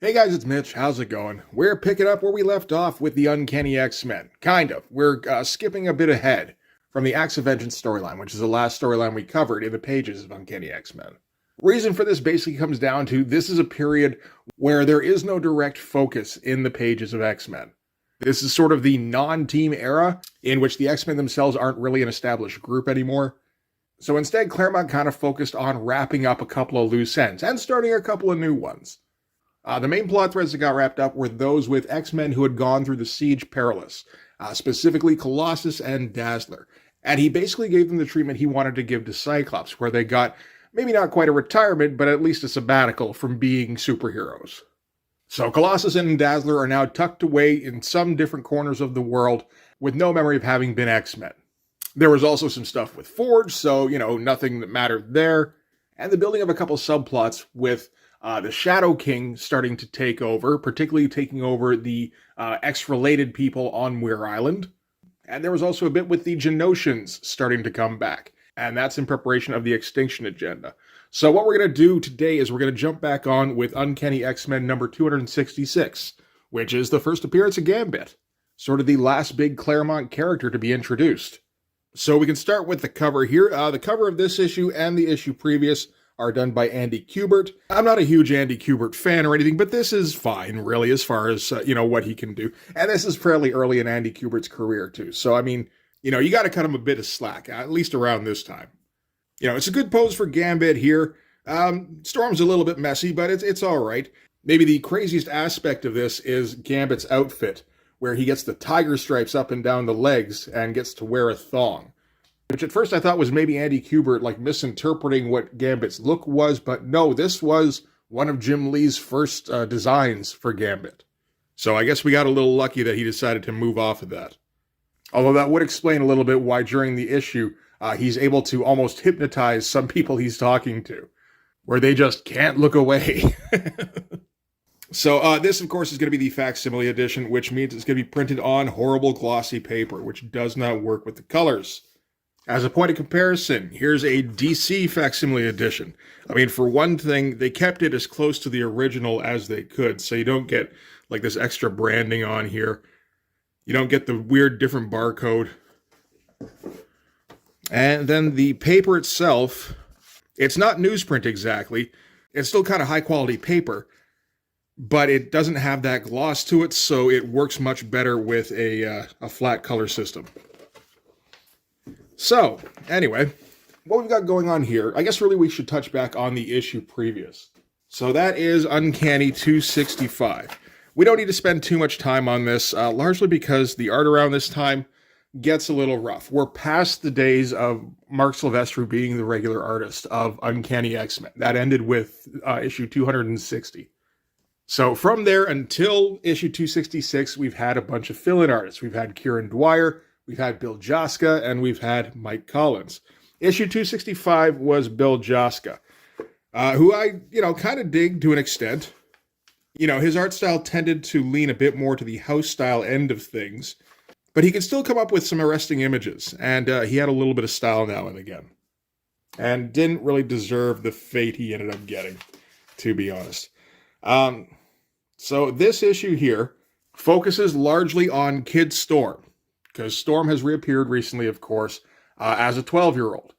Hey guys, it's Mitch. How's it going? We're picking up where we left off with the Uncanny X-Men. Kind of. We're skipping a bit ahead from the Acts of Vengeance storyline, which is the last storyline we covered in the pages of Uncanny X-Men. Reason for this basically comes down to this is a period where there is no direct focus in the pages of X-Men. This is sort of the non-team era in which the X-Men themselves aren't really an established group anymore. So instead, Claremont kind of focused on wrapping up a couple of loose ends and starting a couple of new ones. The main plot threads that got wrapped up were those with X-Men who had gone through the Siege Perilous, specifically Colossus and Dazzler. And he basically gave them the treatment he wanted to give to Cyclops, where they got maybe not quite a retirement, but at least a sabbatical from being superheroes. So Colossus and Dazzler are now tucked away in some different corners of the world with no memory of having been X-Men. There was also some stuff with Forge, so, nothing that mattered there. And the building of a couple subplots with the Shadow King starting to take over, particularly taking over the X-related people on Muir Island. And there was also a bit with the Genosians starting to come back. And that's in preparation of the Extinction Agenda. So what we're going to do today is we're going to jump back on with Uncanny X-Men number 266, which is the first appearance of Gambit. Sort of the last big Claremont character to be introduced. So we can start with the cover here. The cover of this issue and the issue previous are done by Andy Kubert. I'm not a huge Andy Kubert fan or anything, but this is fine, really, as far as, what he can do. And this is fairly early in Andy Kubert's career, too. So, you got to cut him a bit of slack, at least around this time. It's a good pose for Gambit here. Storm's a little bit messy, but it's all right. Maybe the craziest aspect of this is Gambit's outfit, where he gets the tiger stripes up and down the legs and gets to wear a thong. Which at first I thought was maybe Andy Kubert misinterpreting what Gambit's look was, but no, this was one of Jim Lee's first designs for Gambit. So I guess we got a little lucky that he decided to move off of that. Although that would explain a little bit why during the issue he's able to almost hypnotize some people he's talking to, where they just can't look away. So this, of course, is going to be the facsimile edition, which means it's going to be printed on horrible glossy paper, which does not work with the colors. As a point of comparison, here's a DC facsimile edition. For one thing, they kept it as close to the original as they could, so you don't get this extra branding on here. You don't get the weird different barcode. And then the paper itself, it's not newsprint exactly. It's still kind of high quality paper, but it doesn't have that gloss to it, so it works much better with a flat color system. So, anyway, what we've got going on here, I guess really we should touch back on the issue previous. So that is Uncanny 265. We don't need to spend too much time on this, largely because the art around this time gets a little rough. We're past the days of Mark Silvestri being the regular artist of Uncanny X-Men. That ended with issue 260. So from there until issue 266, we've had a bunch of fill-in artists. We've had Kieran Dwyer, we've had Bill Joska, and we've had Mike Collins. Issue 265 was Bill Joska, who I, kind of dig to an extent. His art style tended to lean a bit more to the house style end of things, but he could still come up with some arresting images, and he had a little bit of style now and again. And didn't really deserve the fate he ended up getting, to be honest. So this issue here focuses largely on Kid Storm, because Storm has reappeared recently, of course, as a 12-year-old.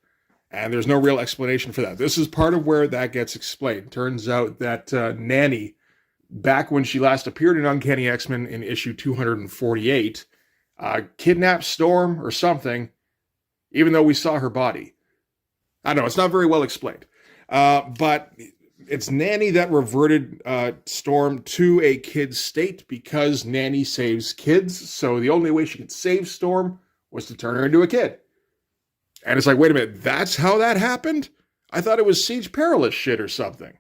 And there's no real explanation for that. This is part of where that gets explained. Turns out that Nanny, back when she last appeared in Uncanny X-Men in issue 248, kidnapped Storm or something, even though we saw her body. I don't know, it's not very well explained. But it's Nanny that reverted Storm to a kid state because Nanny saves kids. So the only way she could save Storm was to turn her into a kid. And it's like, wait a minute, that's how that happened? I thought it was Siege Perilous shit or something.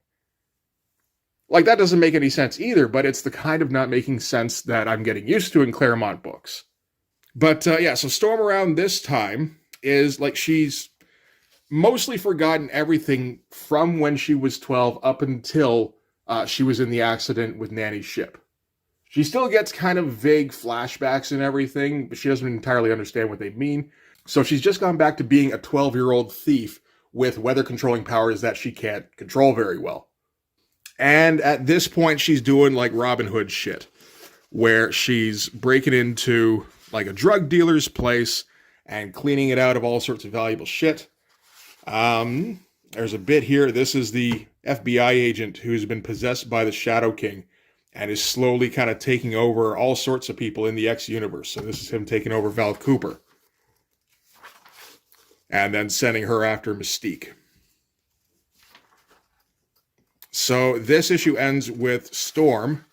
That doesn't make any sense either, but it's the kind of not making sense that I'm getting used to in Claremont books. But so Storm around this time is she's mostly forgotten everything from when she was 12 up until she was in the accident with Nanny's ship. She still gets kind of vague flashbacks and everything, but she doesn't entirely understand what they mean. So she's just gone back to being a 12-year-old thief with weather controlling powers that she can't control very well. And at this point, she's doing like Robin Hood shit, where she's breaking into like a drug dealer's place and cleaning it out of all sorts of valuable shit. There's a bit here. This is the FBI agent who's been possessed by the Shadow King and is slowly kind of taking over all sorts of people in the X universe. So this is him taking over Val Cooper and then sending her after Mystique. So this issue ends with Storm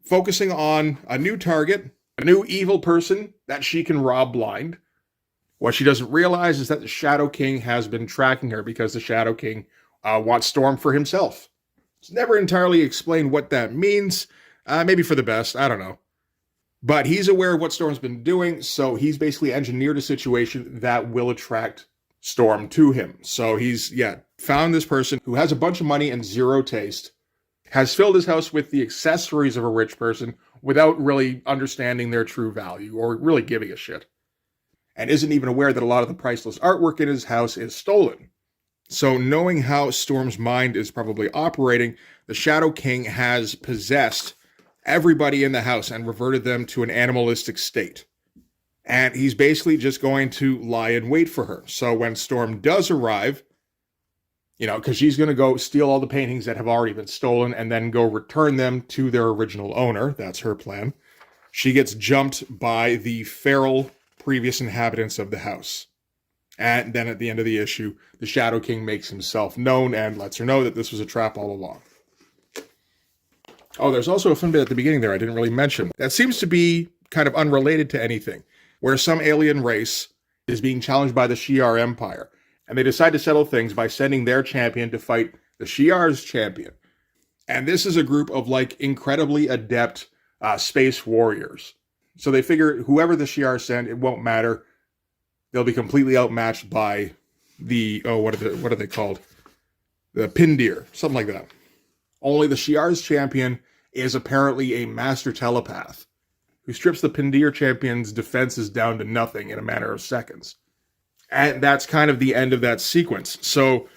focusing on a new target, a new evil person that she can rob blind. What she doesn't realize is that the Shadow King has been tracking her because the Shadow King wants Storm for himself. It's never entirely explained what that means. Maybe for the best, I don't know. But he's aware of what Storm's been doing, so he's basically engineered a situation that will attract Storm to him. So he's, found this person who has a bunch of money and zero taste, has filled his house with the accessories of a rich person without really understanding their true value or really giving a shit, and isn't even aware that a lot of the priceless artwork in his house is stolen. So knowing how Storm's mind is probably operating, the Shadow King has possessed everybody in the house and reverted them to an animalistic state. And he's basically just going to lie in wait for her. So when Storm does arrive, because she's going to go steal all the paintings that have already been stolen and then go return them to their original owner. That's her plan. She gets jumped by the feral previous inhabitants of the house. And then at the end of the issue, the Shadow King makes himself known and lets her know that this was a trap all along. Oh, there's also a fun bit at the beginning there I didn't really mention. That seems to be kind of unrelated to anything, where some alien race is being challenged by the Shi'ar Empire, and they decide to settle things by sending their champion to fight the Shi'ar's champion. And this is a group of like incredibly adept space warriors. So they figure whoever the Shi'ar send, it won't matter. They'll be completely outmatched by the, what are they called? The Pindir, something like that. Only the Shi'ar's champion is apparently a master telepath who strips the Pindir champion's defenses down to nothing in a matter of seconds. And that's kind of the end of that sequence. So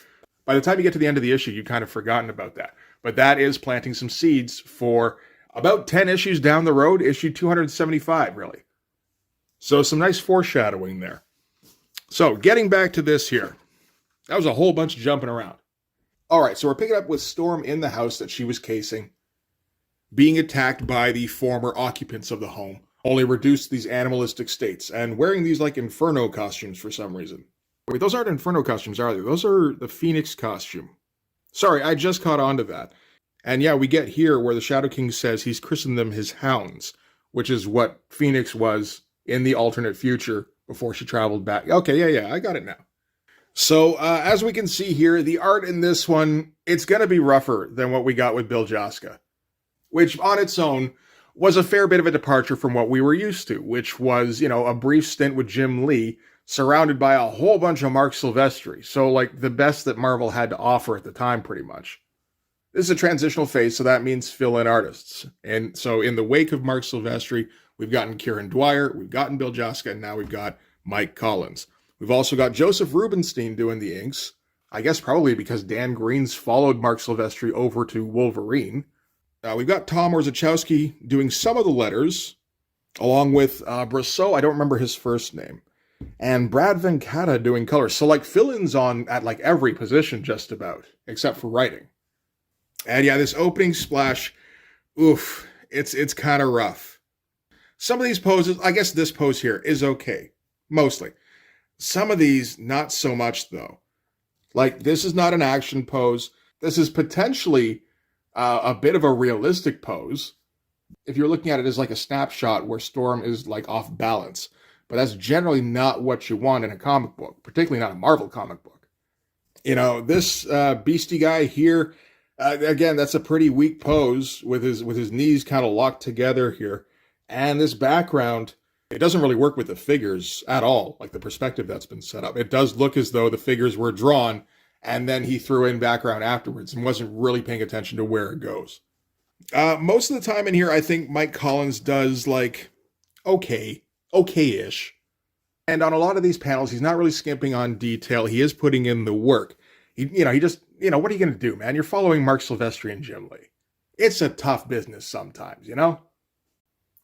by the time you get to the end of the issue, you've kind of forgotten about that. But that is planting some seeds for about 10 issues down the road, issue 275, really. So some nice foreshadowing there. So getting back to this here. That was a whole bunch of jumping around. All right, so we're picking up with Storm in the house that she was casing, being attacked by the former occupants of the home, only reduced to these animalistic states, and wearing these like Inferno costumes for some reason. Wait, those aren't Inferno costumes, are they? Those are the Phoenix costume. Sorry, I just caught on to that. And yeah, we get here where the Shadow King says he's christened them his hounds, which is what Phoenix was in the alternate future before she traveled back. Okay, yeah, I got it now. So, as we can see here, the art in this one, it's going to be rougher than what we got with Bill Jaska, which on its own was a fair bit of a departure from what we were used to, which was, a brief stint with Jim Lee, surrounded by a whole bunch of Mark Silvestri. So, like, the best that Marvel had to offer at the time, pretty much. This is a transitional phase, so that means fill-in artists. And so, in the wake of Mark Silvestri, we've gotten Kieran Dwyer, we've gotten Bill Jaska, and now we've got Mike Collins. We've also got Joseph Rubinstein doing the inks. I guess probably because Dan Green's followed Mark Silvestri over to Wolverine. We've got Tom Orzechowski doing some of the letters, along with Brosseau, I don't remember his first name, and Brad Venkata doing colors. So like fill-ins at like every position just about, except for writing. And yeah, this opening splash, it's kind of rough. Some of these poses, I guess this pose here is okay, mostly. Some of these, not so much, though. Like, this is not an action pose. This is potentially a bit of a realistic pose. If you're looking at it as like a snapshot where Storm is like off balance. But that's generally not what you want in a comic book, particularly not a Marvel comic book. This beastie guy here, again, that's a pretty weak pose with his knees kind of locked together here. And this background, it doesn't really work with the figures at all, like the perspective that's been set up. It does look as though the figures were drawn, and then he threw in background afterwards and wasn't really paying attention to where it goes. Most of the time in here, I think Mike Collins does, like, okay-ish. And on a lot of these panels, he's not really skimping on detail. He is putting in the work. he just, what are you going to do, man? You're following Mark Silvestri and Jim Lee. It's a tough business sometimes,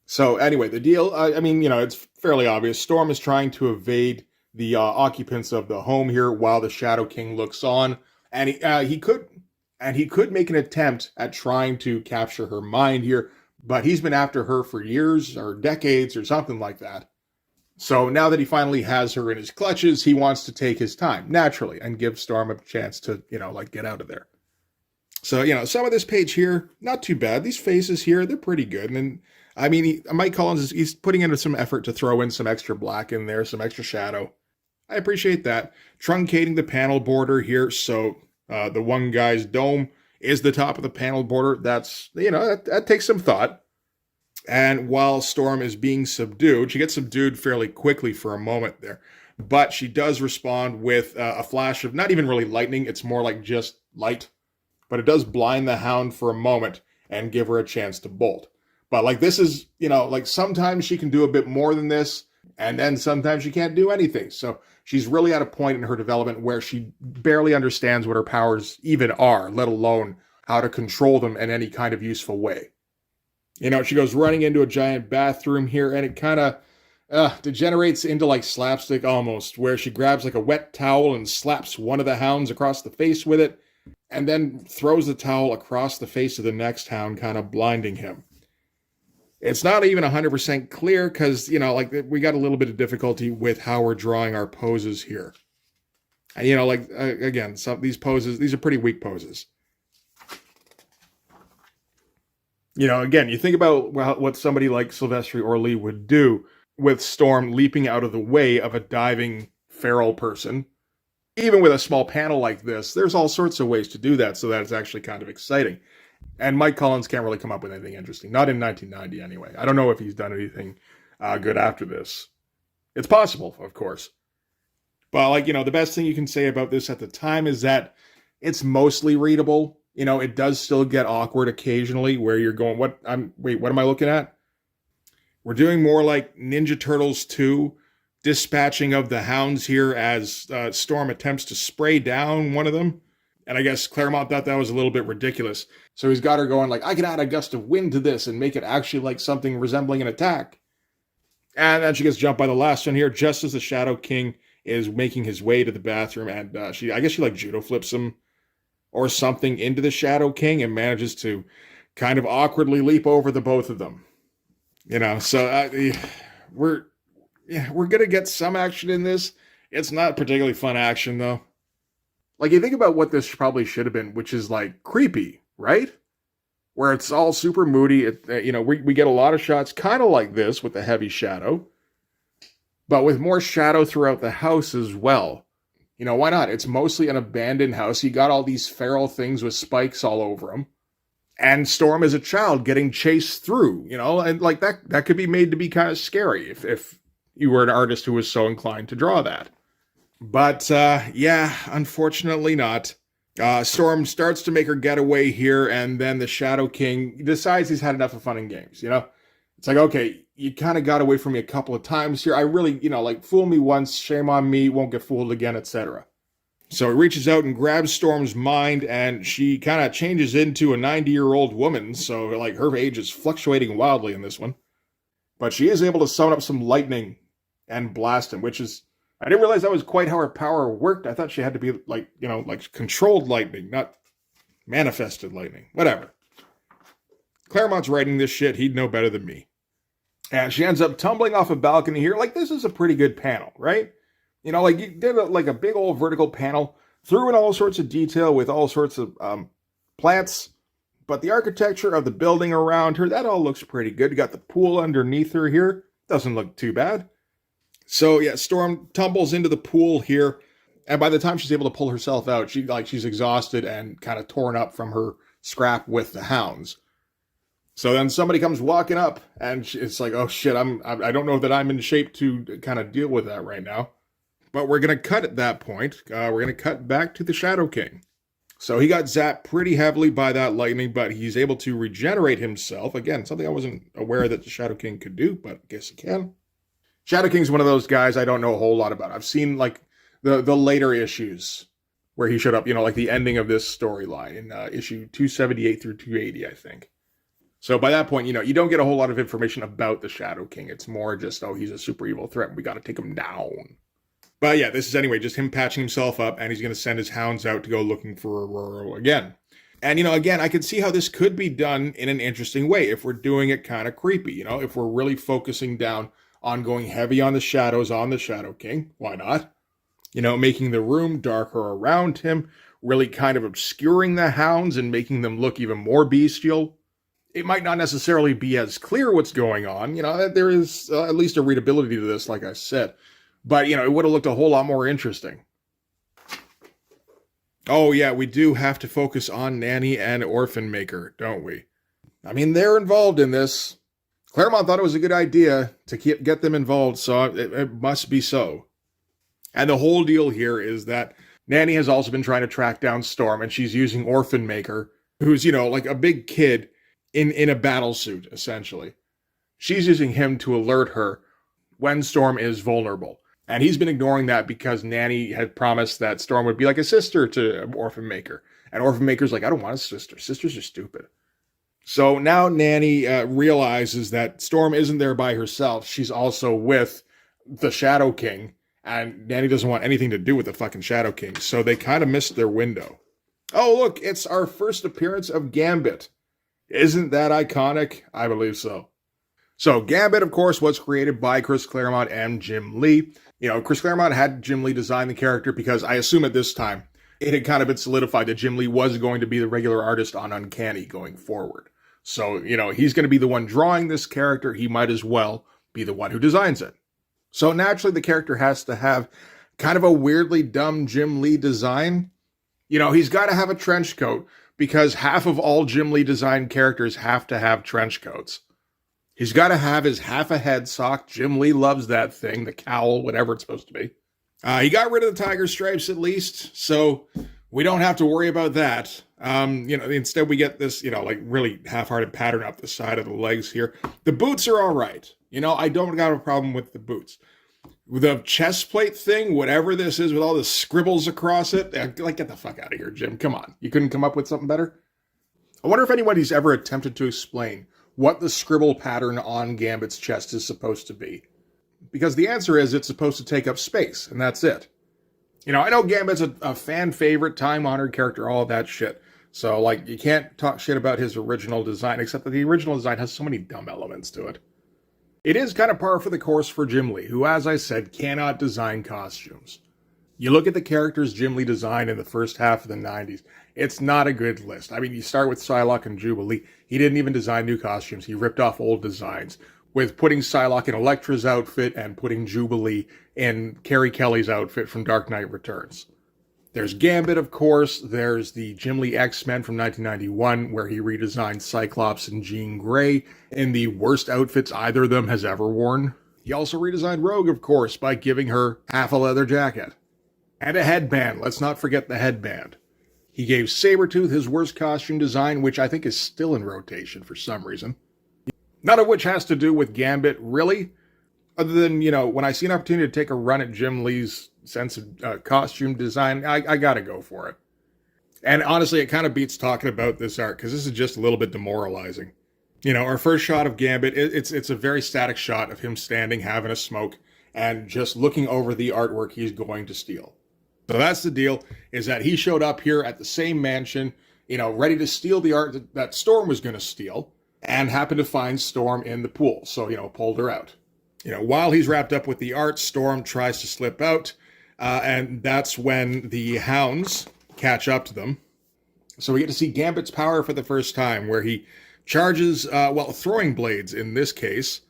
So anyway, the deal, it's fairly obvious. Storm is trying to evade the occupants of the home here while the Shadow King looks on. And he could make an attempt at trying to capture her mind here, but he's been after her for years or decades or something like that. So now that he finally has her in his clutches, he wants to take his time, naturally, and give Storm a chance to, get out of there. So, some of this page here, not too bad. These faces here, they're pretty good. And Mike Collins, he's putting in some effort to throw in some extra black in there, some extra shadow. I appreciate that. Truncating the panel border here, so the one guy's dome is the top of the panel border. That's, that takes some thought. And while Storm is being subdued, she gets subdued fairly quickly for a moment there. But she does respond with a flash of not even really lightning. It's more like just light. But it does blind the Hound for a moment and give her a chance to bolt. But this is, sometimes she can do a bit more than this. And then sometimes she can't do anything. So she's really at a point in her development where she barely understands what her powers even are, let alone how to control them in any kind of useful way. She goes running into a giant bathroom here, and it kind of degenerates into slapstick almost, where she grabs a wet towel and slaps one of the Hounds across the face with it, and then throws the towel across the face of the next Hound, kind of blinding him. It's not even 100% clear because, we got a little bit of difficulty with how we're drawing our poses here. And, again, some of these poses, these are pretty weak poses. Again, you think about what somebody like Silvestri or Lee would do with Storm leaping out of the way of a diving feral person. Even with a small panel like this, there's all sorts of ways to do that so that it's actually kind of exciting. And Mike Collins can't really come up with anything interesting. Not in 1990, anyway. I don't know if he's done anything good after this. It's possible, of course. But, the best thing you can say about this at the time is that it's mostly readable. It does still get awkward occasionally where you're going, what am I looking at? We're doing more like Ninja Turtles 2, dispatching of the Hounds here as Storm attempts to spray down one of them. And I guess Claremont thought that was a little bit ridiculous. So he's got her going I can add a gust of wind to this and make it actually something resembling an attack. And then she gets jumped by the last one here just as the Shadow King is making his way to the bathroom. And I guess she judo flips him or something into the Shadow King and manages to kind of awkwardly leap over the both of them. So we're going to get some action in this. It's not particularly fun action, though. You think about what this probably should have been, which is, creepy, right? Where it's all super moody. We get a lot of shots kind of like this with the heavy shadow, but with more shadow throughout the house as well. Why not? It's mostly an abandoned house. You got all these feral things with spikes all over them. And Storm is a child getting chased through, and that could be made to be kind of scary if you were an artist who was so inclined to draw that. But, unfortunately not. Storm starts to make her getaway here, and then the Shadow King decides he's had enough of fun and games, It's okay, you kind of got away from me a couple of times here. I really, fool me once, shame on me, won't get fooled again, etc. So he reaches out and grabs Storm's mind, and she kind of changes into a 90-year-old woman, so, her age is fluctuating wildly in this one. But she is able to summon up some lightning and blast him, which is... I didn't realize that was quite how her power worked. I thought she had to be controlled lightning, not manifested lightning. Whatever. Claremont's writing this shit. He'd know better than me. And she ends up tumbling off a balcony here. This is a pretty good panel, right? You did a big old vertical panel, threw in all sorts of detail with all sorts of plants. But the architecture of the building around her, that all looks pretty good. You got the pool underneath her here. Doesn't look too bad. So, Storm tumbles into the pool here, and by the time she's able to pull herself out, she's exhausted and kind of torn up from her scrap with the Hounds. So then somebody comes walking up, and it's oh shit, I don't know that I'm in shape to kind of deal with that right now. But we're going to cut at that point. We're going to cut back to the Shadow King. So he got zapped pretty heavily by that lightning, but he's able to regenerate himself. Again, something I wasn't aware that the Shadow King could do, but I guess he can. Shadow King's one of those guys I don't know a whole lot about. I've seen the later issues where he showed up, like the ending of this storyline in issue 278 through 280, I think. So by that point, you don't get a whole lot of information about the Shadow King. It's more just, oh, he's a super evil threat and we got to take him down. But yeah, this is anyway just him patching himself up, and he's going to send his hounds out to go looking for Aurora again. And, again, I can see how this could be done in an interesting way if we're doing it kind of creepy, if we're really focusing down on going heavy on the shadows on the Shadow King. Why not? Making the room darker around him, really kind of obscuring the hounds and making them look even more bestial. It might not necessarily be as clear what's going on. There is at least a readability to this, like I said. But, it would have looked a whole lot more interesting. Oh, yeah, we do have to focus on Nanny and Orphan Maker, don't we? I mean, they're involved in this. Claremont thought it was a good idea to get them involved, so it must be so. And the whole deal here is that Nanny has also been trying to track down Storm, and she's using Orphan Maker, who's, like a big kid in a battle suit, essentially. She's using him to alert her when Storm is vulnerable. And he's been ignoring that because Nanny had promised that Storm would be like a sister to Orphan Maker. And Orphan Maker's like, I don't want a sister. Sisters are stupid. So now Nanny realizes that Storm isn't there by herself. She's also with the Shadow King. And Nanny doesn't want anything to do with the fucking Shadow King. So they kind of missed their window. Oh, look, it's our first appearance of Gambit. Isn't that iconic? I believe so. So Gambit, of course, was created by Chris Claremont and Jim Lee. Chris Claremont had Jim Lee design the character because I assume at this time it had kind of been solidified that Jim Lee was going to be the regular artist on Uncanny going forward. So, he's going to be the one drawing this character. He might as well be the one who designs it. So naturally, the character has to have kind of a weirdly dumb Jim Lee design. He's got to have a trench coat because half of all Jim Lee designed characters have to have trench coats. He's got to have his half a head sock. Jim Lee loves that thing, the cowl, whatever it's supposed to be. He got rid of the tiger stripes at least, so we don't have to worry about that. Instead we get this, really half-hearted pattern up the side of the legs here. The boots are all right. I don't got a problem with the boots. The chest plate thing, whatever this is with all the scribbles across it, get the fuck out of here, Jim. Come on. You couldn't come up with something better? I wonder if anybody's ever attempted to explain what the scribble pattern on Gambit's chest is supposed to be. Because the answer is it's supposed to take up space, and that's it. I know Gambit's a fan favorite, time-honored character, all of that shit. So, you can't talk shit about his original design, except that the original design has so many dumb elements to it. It is kind of par for the course for Jim Lee, who, as I said, cannot design costumes. You look at the characters Jim Lee designed in the first half of the 90s, it's not a good list. I mean, you start with Psylocke and Jubilee. He didn't even design new costumes. He ripped off old designs, with putting Psylocke in Elektra's outfit and putting Jubilee in Carrie Kelly's outfit from Dark Knight Returns. There's Gambit, of course. There's the Jim Lee X-Men from 1991, where he redesigned Cyclops and Jean Grey in the worst outfits either of them has ever worn. He also redesigned Rogue, of course, by giving her half a leather jacket. And a headband. Let's not forget the headband. He gave Sabretooth his worst costume design, which I think is still in rotation for some reason. None of which has to do with Gambit, really. Other than, when I see an opportunity to take a run at Jim Lee's sense of costume design, I gotta go for it. And honestly, it kind of beats talking about this art, because this is just a little bit demoralizing. Our first shot of Gambit, it's a very static shot of him standing, having a smoke, and just looking over the artwork he's going to steal. So that's the deal, is that he showed up here at the same mansion, ready to steal the art that Storm was going to steal, and happened to find Storm in the pool. So, pulled her out. While he's wrapped up with the art, Storm tries to slip out, and that's when the hounds catch up to them. So we get to see Gambit's power for the first time, where he charges, throwing blades in this case,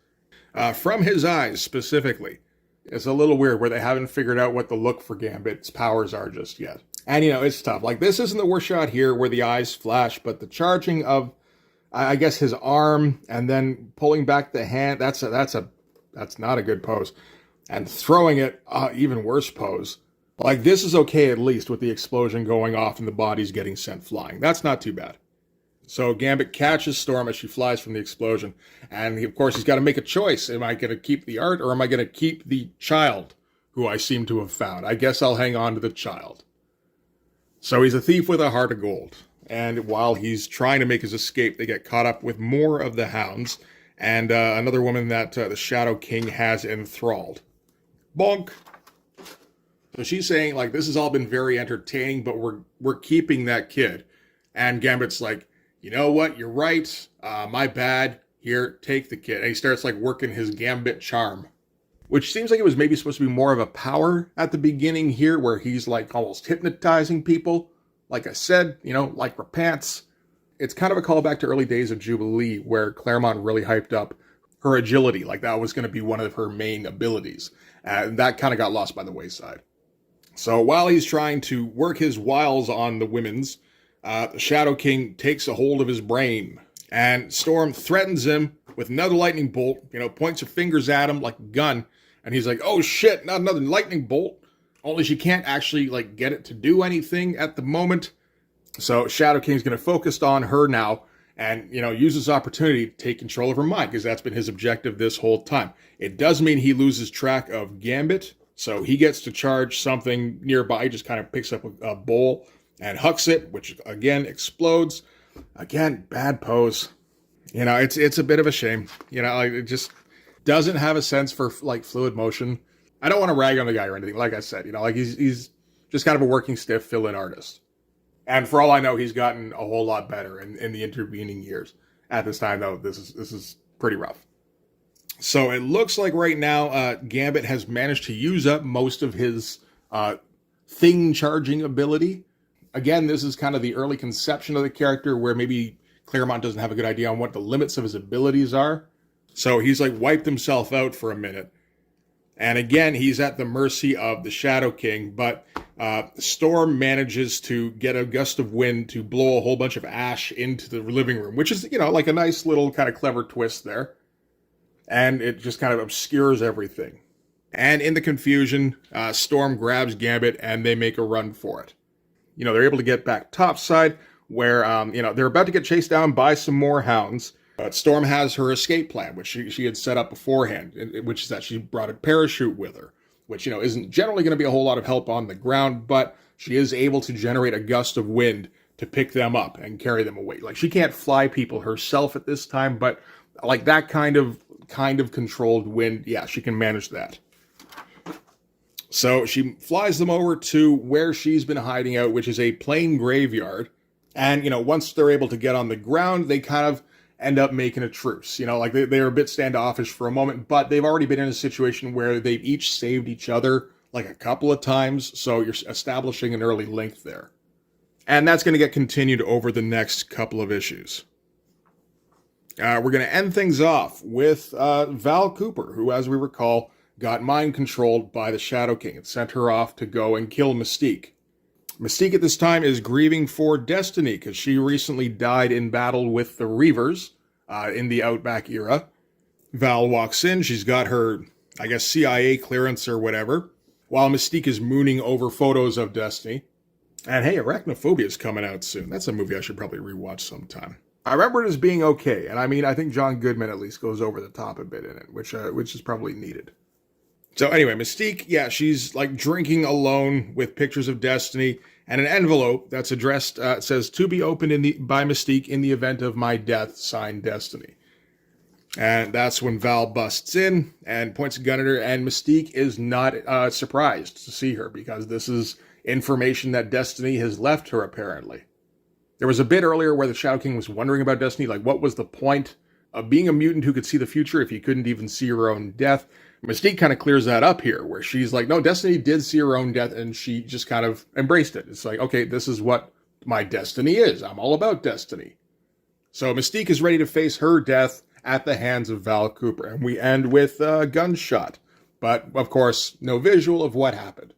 from his eyes specifically. It's a little weird where they haven't figured out what the look for Gambit's powers are just yet. And, it's tough. This isn't the worst shot here where the eyes flash, but the charging of, I guess, his arm and then pulling back the hand, that's not a good pose. And throwing it, even worse pose. This is okay at least with the explosion going off and the bodies getting sent flying. That's not too bad. So Gambit catches Storm as she flies from the explosion. And of course, he's got to make a choice. Am I going to keep the art or am I going to keep the child who I seem to have found? I guess I'll hang on to the child. So he's a thief with a heart of gold. And while he's trying to make his escape, they get caught up with more of the hounds and another woman that the Shadow King has enthralled. Bonk! So she's saying, like, this has all been very entertaining, but we're keeping that kid. And Gambit's like, you know what? You're right. My bad. Here, take the kid. And he starts, like, working his Gambit charm. Which seems like it was maybe supposed to be more of a power at the beginning here, where he's, like, almost hypnotizing people. Like I said, you know, like Repants. It's kind of a callback to early days of Jubilee, where Claremont really hyped up her agility. Like, that was going to be one of her main abilities. And that kind of got lost by the wayside. So while he's trying to work his wiles on the women's, the Shadow King takes a hold of his brain. And Storm threatens him with another lightning bolt, you know, points her fingers at him like a gun. And he's like, oh shit, not another lightning bolt. Only she can't actually, like, get it to do anything at the moment. So Shadow King's going to focus on her now and, you know, use this opportunity to take control of her mind, because that's been his objective this whole time. It does mean he loses track of Gambit, so he gets to charge something nearby. He just kind of picks up a bowl and hucks it, which, again, explodes. Again, bad pose. You know, it's a bit of a shame. You know, like, it just doesn't have a sense for, like, fluid motion. I don't want to rag on the guy or anything. Like I said, you know, like, he's just kind of a working stiff fill-in artist. And for all I know, he's gotten a whole lot better in the intervening years. At this time, though, this is pretty rough. So it looks like right now, Gambit has managed to use up most of his thing charging ability. Again, this is kind of the early conception of the character, where maybe Claremont doesn't have a good idea on what the limits of his abilities are. So he's, like, wiped himself out for a minute. And again, he's at the mercy of the Shadow King, but Storm manages to get a gust of wind to blow a whole bunch of ash into the living room, which is, you know, like a nice little kind of clever twist there. And it just kind of obscures everything. And in the confusion, Storm grabs Gambit and they make a run for it. You know, they're able to get back topside, where, you know, they're about to get chased down by some more hounds. But Storm has her escape plan, which she had set up beforehand, which is that she brought a parachute with her, which, you know, isn't generally going to be a whole lot of help on the ground, but she is able to generate a gust of wind to pick them up and carry them away. Like, she can't fly people herself at this time, but, like, that kind of controlled wind, yeah, she can manage that. So she flies them over to where she's been hiding out, which is a plain graveyard. And, you know, once they're able to get on the ground, they kind of end up making a truce. You know, like, they're a bit standoffish for a moment, but they've already been in a situation where they've each saved each other, like, a couple of times, so you're establishing an early link there. And that's going to get continued over the next couple of issues. We're going to end things off with Val Cooper, who, as we recall, got mind-controlled by the Shadow King and sent her off to go and kill Mystique. Mystique at this time is grieving for Destiny, because she recently died in battle with the Reavers in the Outback era. Val walks in, she's got her, I guess, CIA clearance or whatever, while Mystique is mooning over photos of Destiny. And hey, Arachnophobia is coming out soon. That's a movie I should probably rewatch sometime. I remember it as being okay, and I mean, I think John Goodman at least goes over the top a bit in it, which is probably needed. So anyway, Mystique, yeah, she's, like, drinking alone with pictures of Destiny and an envelope that's addressed, says, to be opened by Mystique in the event of my death, signed Destiny. And that's when Val busts in and points a gun at her, and Mystique is not surprised to see her, because this is information that Destiny has left her, apparently. There was a bit earlier where the Shadow King was wondering about Destiny, like, what was the point of being a mutant who could see the future if you couldn't even see your own death? Mystique kind of clears that up here, where she's like, no, Destiny did see her own death, and she just kind of embraced it. It's like, okay, this is what my destiny is. I'm all about Destiny. So Mystique is ready to face her death at the hands of Val Cooper, and we end with a gunshot. But, of course, no visual of what happened.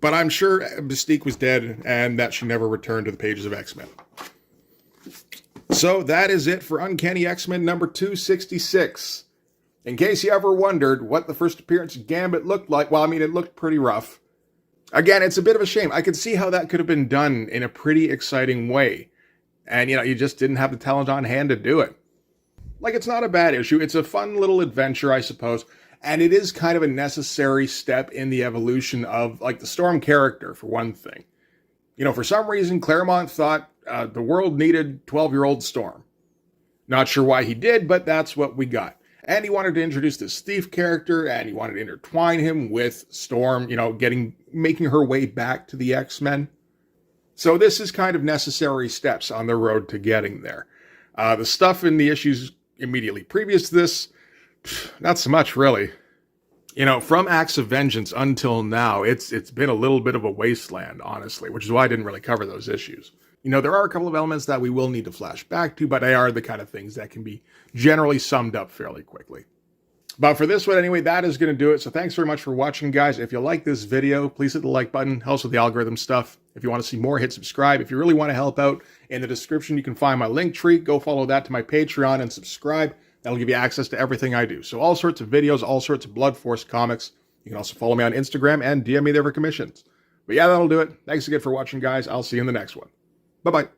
But I'm sure Mystique was dead, and that she never returned to the pages of X-Men. So that is it for Uncanny X-Men number 266. In case you ever wondered what the first appearance of Gambit looked like, well, I mean, it looked pretty rough. Again, it's a bit of a shame. I could see how that could have been done in a pretty exciting way. And, you know, you just didn't have the talent on hand to do it. Like, it's not a bad issue. It's a fun little adventure, I suppose. And it is kind of a necessary step in the evolution of, like, the Storm character, for one thing. You know, for some reason, Claremont thought the world needed 12-year-old Storm. Not sure why he did, but that's what we got. And he wanted to introduce this thief character, and he wanted to intertwine him with Storm, you know, making her way back to the X-Men. So this is kind of necessary steps on the road to getting there. The stuff in the issues immediately previous to this, not so much, really. You know, from Acts of Vengeance until now, it's been a little bit of a wasteland, honestly, which is why I didn't really cover those issues. You know, there are a couple of elements that we will need to flash back to, but they are the kind of things that can be generally summed up fairly quickly. But for this one, anyway, that is going to do it. So thanks very much for watching, guys. If you like this video, please hit the like button. Helps with the algorithm stuff. If you want to see more, hit subscribe. If you really want to help out, in the description, you can find my link tree. Go follow that to my Patreon and subscribe. That'll give you access to everything I do. So all sorts of videos, all sorts of Blood Force comics. You can also follow me on Instagram and DM me there for commissions. But yeah, that'll do it. Thanks again for watching, guys. I'll see you in the next one. Bye-bye.